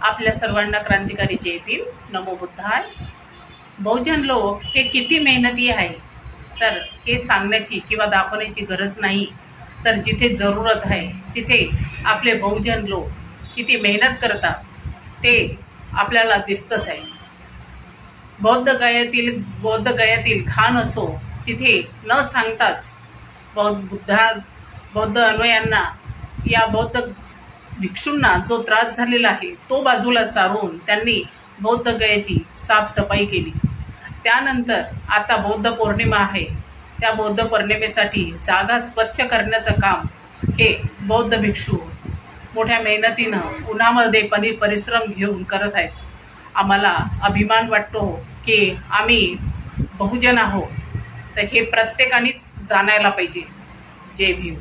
आपल्या सर्वांना क्रांतिकारी जय भीम, नमो बुद्धाय. बहुजन लोक हे किती मेहनती आहे तर हे सांगण्याची किंवा दाखवण्याची गरज नाही. तर जिथे जरूरत आहे तिथे आपले बहुजन लोक किती मेहनत करतात ते आपल्याला दिसतंच आहे. बौद्ध गयातील खान असो, तिथे न सांगताच बौद्ध अन्वयांना, या बौद्ध भिक्षूंना जो त्रास झालेला आहे तो बाजूला सारून त्यांनी बौद्ध गयाची साफसफाई केली. त्यानंतर आता बौद्ध पौर्णिमा आहे, त्या बौद्ध पौर्णिमेसाठी जागा स्वच्छ करण्याचं काम हे बौद्ध भिक्षू मोठ्या मेहनतीनं उन्हामध्ये परिश्रम घेऊन करत आहेत. आम्हाला अभिमान वाटतो की आम्ही बहुजन आहोत, तर हे प्रत्येकानेच जाणायला पाहिजे. जय भीम.